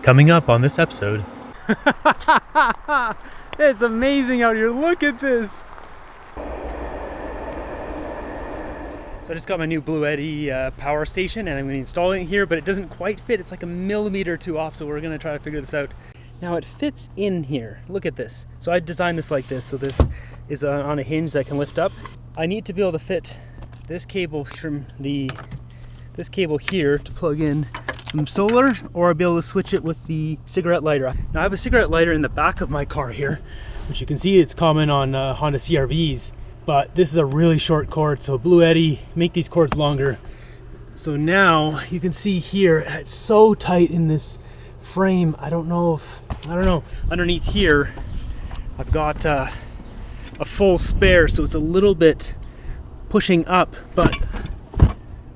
Coming up on this episode. It's amazing out here. Look at this. So I just got my new Bluetti power station and I'm going to install it here, but it doesn't quite fit. It's like a millimeter or two off, so we're going to try to figure this out. Now it fits in here. Look at this. So I designed this like this. So this is on a hinge that can lift up. I need to be able to fit this cable from this cable here to plug in some solar, or I'll be able to switch it with the cigarette lighter. Now I have a cigarette lighter in the back of my car here, which you can see it's common on Honda CR-Vs, but this is a really short cord, so Bluetti make these cords longer. So now you can see here, it's so tight in this frame. I don't know. Underneath here, I've got a full spare, so it's a little bit pushing up, but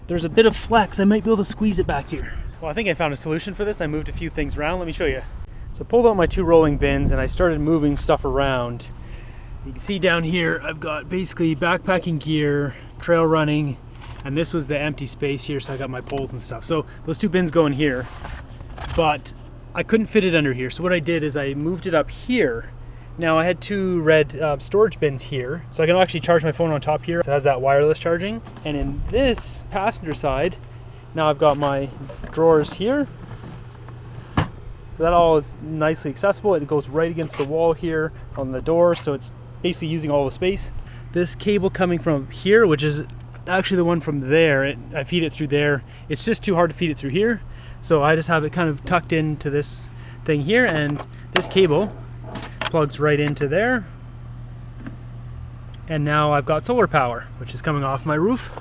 there's a bit of flex. I might be able to squeeze it back here. Well, I think I found a solution for this. I moved a few things around. Let me show you. So I pulled out my 2 rolling bins and I started moving stuff around. You can see down here, I've got basically backpacking gear, trail running, and this was the empty space here, so I got my poles and stuff. So those 2 bins go in here, but I couldn't fit it under here. So what I did is I moved it up here. Now I had 2 red storage bins here, so I can actually charge my phone on top here. So it has that wireless charging. And in this passenger side, now I've got my drawers here. So that all is nicely accessible. It goes right against the wall here on the door, so it's basically using all the space. This cable coming from here, which is actually the one from there, I feed it through there. It's just too hard to feed it through here. So I just have it kind of tucked into this thing here, and this cable plugs right into there. And now I've got solar power, which is coming off my roof.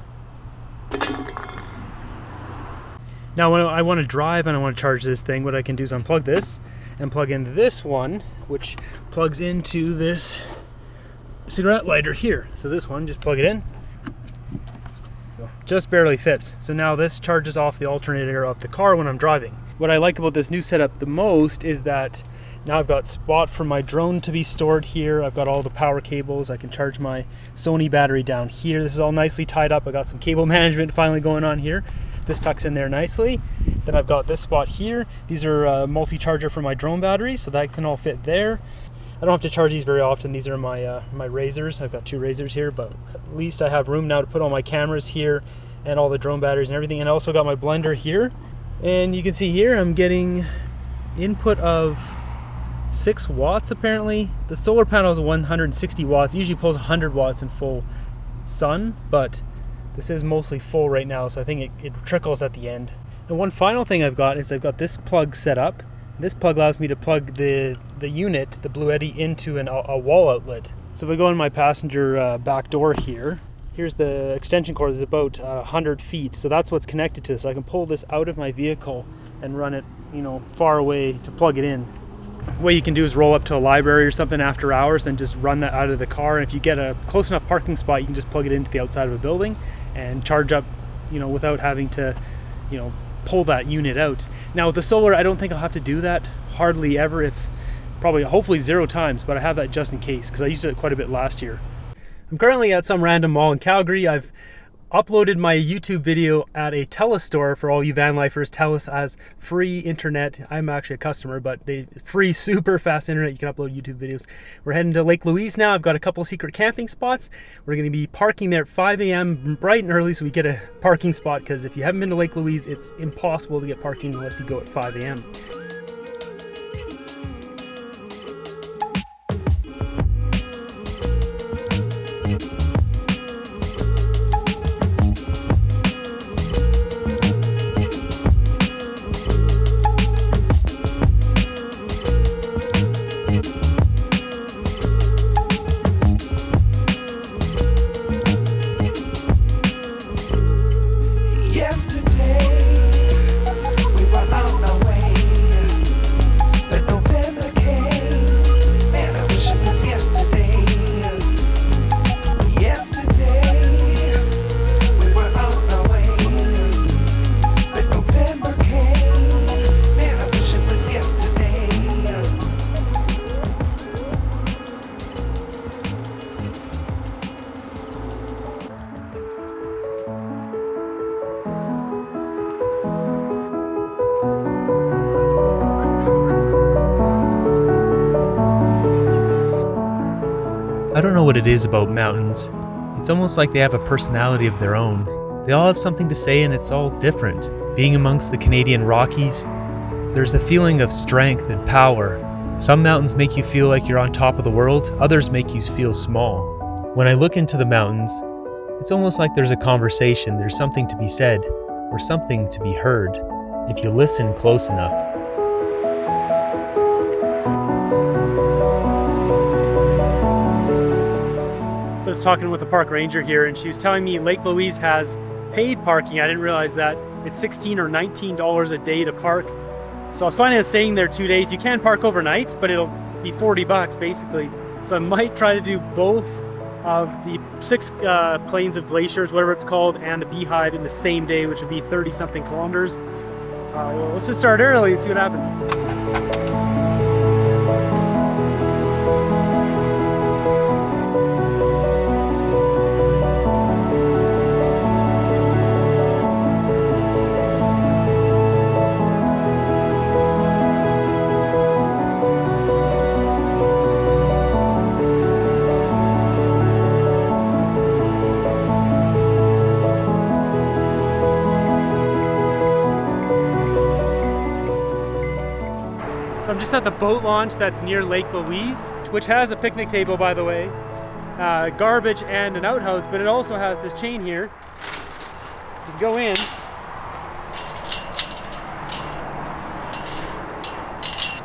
Now when I want to drive and I want to charge this thing, what I can do is unplug this and plug in this one, which plugs into this cigarette lighter here. So this one, just plug it in. Just barely fits. So now this charges off the alternator of the car when I'm driving. What I like about this new setup the most is that now I've got spot for my drone to be stored here. I've got all the power cables. I can charge my Sony battery down here. This is all nicely tied up. I got some cable management finally going on here. This tucks in there nicely. Then I've got this spot here. These are multi-charger for my drone batteries, so that can all fit there. I don't have to charge these very often. These are my my razors. I've got 2 razors here, but at least I have room now to put all my cameras here and all the drone batteries and everything. And I also got my blender here. And you can see here I'm getting input of 6 watts apparently. The solar panel is 160 watts. It usually pulls 100 watts in full sun, but this is mostly full right now, so I think it trickles at the end. And one final thing I've got is I've got this plug set up. This plug allows me to plug the unit, the Bluetti, into a wall outlet. So if I go in my passenger back door here, here's the extension cord. It's about 100 feet, so that's what's connected to this. So I can pull this out of my vehicle and run it, far away to plug it in. What you can do is roll up to a library or something after hours and just run that out of the car. And if you get a close enough parking spot, you can just plug it into the outside of a building and charge up, without having to, pull that unit out. Now with the solar, I don't think I'll have to do that hardly ever, hopefully 0 times, but I have that just in case because I used it quite a bit last year. I'm currently at some random mall in Calgary. I've uploaded my YouTube video at a TELUS store for all you van lifers. TELUS has free internet. I'm actually a customer, but they free super fast internet. You can upload YouTube videos. We're heading to Lake Louise now. I've got a couple secret camping spots. We're going to be parking there at 5 a.m. bright and early so we get a parking spot, because if you haven't been to Lake Louise, it's impossible to get parking unless you go at 5 a.m. Yesterday, we were on our way. I don't know what it is about mountains. It's almost like they have a personality of their own. They all have something to say and it's all different. Being amongst the Canadian Rockies, there's a feeling of strength and power. Some mountains make you feel like you're on top of the world, others make you feel small. When I look into the mountains, it's almost like there's a conversation, there's something to be said, or something to be heard, if you listen close enough. So I was talking with a park ranger here, and she was telling me Lake Louise has paid parking. I didn't realize that. It's $16 or $19 a day to park. So I was planning on staying there 2 days. You can park overnight, but it'll be 40 bucks basically. So I might try to do both of the 6 plains of glaciers, whatever it's called, and the Beehive in the same day, which would be 30-something kilometers. Well, let's just start early and see what happens. So I'm just at the boat launch that's near Lake Louise, which has a picnic table, by the way, garbage and an outhouse, but it also has this chain here. You can go in.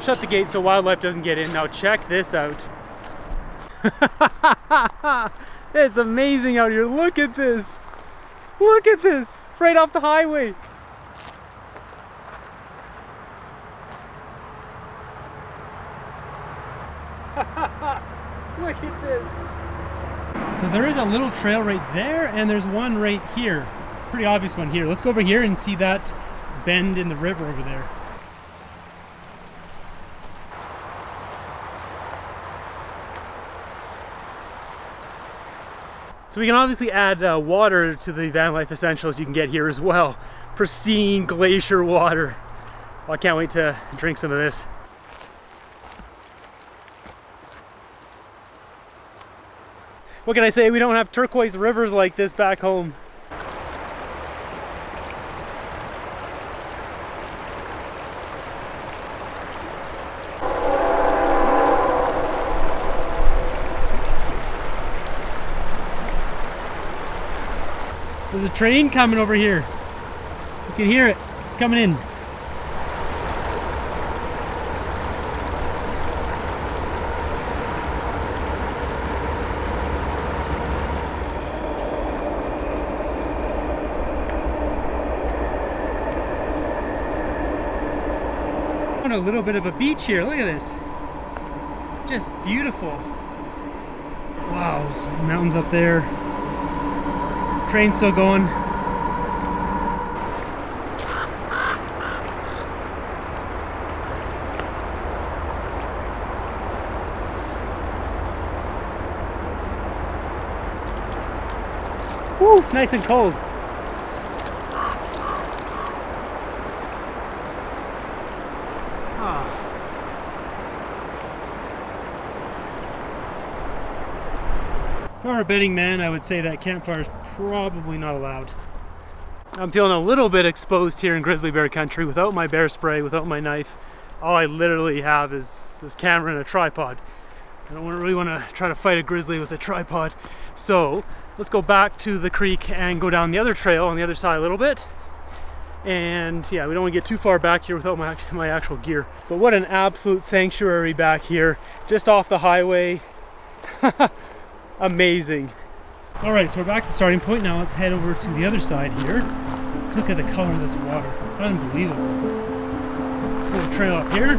Shut the gate so wildlife doesn't get in. Now check this out. It's amazing out here. Look at this. Look at this. Right off the highway. Look at this. So there is a little trail right there, and there's one right here. Pretty obvious one here. Let's go over here and see that bend in the river over there. So we can obviously add water to the van life essentials you can get here as well. Pristine glacier water. Well, I can't wait to drink some of this. What can I say? We don't have turquoise rivers like this back home. There's a train coming over here. You can hear it. It's coming in. A little bit of a beach here. Look at this. Just beautiful. Wow, there's mountains up there. Train's still going. Woo, it's nice and cold. If I were a betting man, I would say that campfire is probably not allowed. I'm feeling a little bit exposed here in grizzly bear country without my bear spray, without my knife. All I literally have is this camera and a tripod. I don't really want to try to fight a grizzly with a tripod. So let's go back to the creek and go down the other trail on the other side a little bit. And yeah, we don't want to get too far back here without my actual gear. But what an absolute sanctuary back here, just off the highway. Amazing. All right, so we're back to the starting point. Now let's head over to the other side here. Look at the color of this water. Unbelievable. Little trail up here.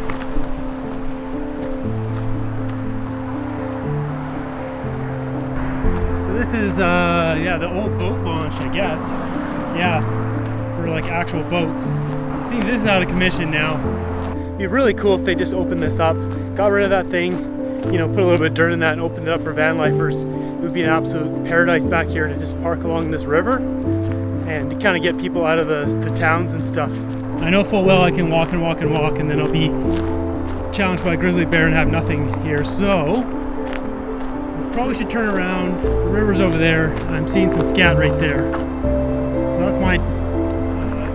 So this is, yeah, the old boat launch, I guess. Yeah, for like actual boats. Seems this is out of commission now. It'd be really cool if they just opened this up, got rid of that thing, you know, put a little bit of dirt in that and opened it up for van lifers. It would be an absolute paradise back here to just park along this river and to kind of get people out of the towns and stuff. I know full well I can walk and walk and walk, and then I'll be challenged by a grizzly bear and have nothing here. So probably should turn around. The river's over there. I'm seeing some scat right there. So that's my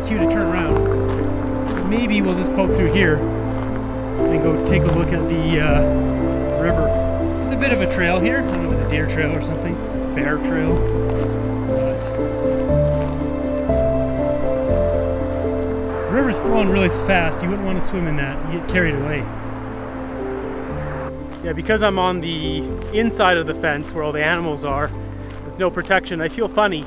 cue to turn around. Maybe we'll just poke through here and go take a look at the river. There's a bit of a trail here. I don't know if it's a deer trail or something. Bear trail. But the river's flowing really fast. You wouldn't want to swim in that. You get carried away. Yeah, because I'm on the inside of the fence where all the animals are, with no protection, I feel funny.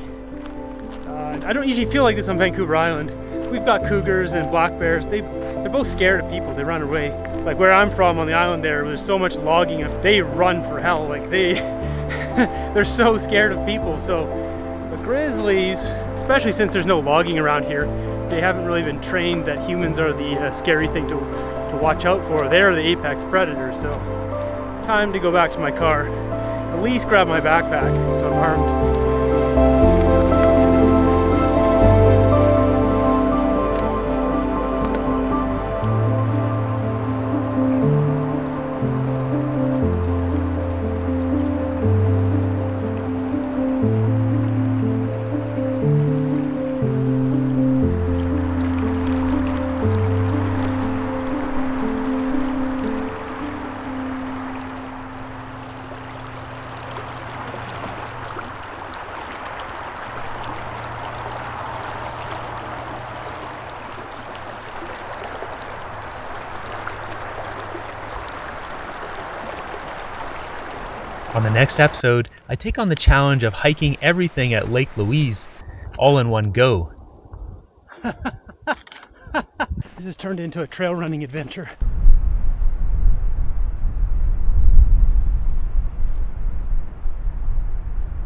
I don't usually feel like this on Vancouver Island. We've got cougars and black bears. They're both scared of people. They run away. Like where I'm from on the island there's so much logging. They run for hell. Like they're so scared of people. So the grizzlies, especially since there's no logging around here, they haven't really been trained that humans are the scary thing to watch out for. They're the apex predators. So time to go back to my car. At least grab my backpack so I'm armed. On the next episode, I take on the challenge of hiking everything at Lake Louise, all in one go. This has turned into a trail running adventure.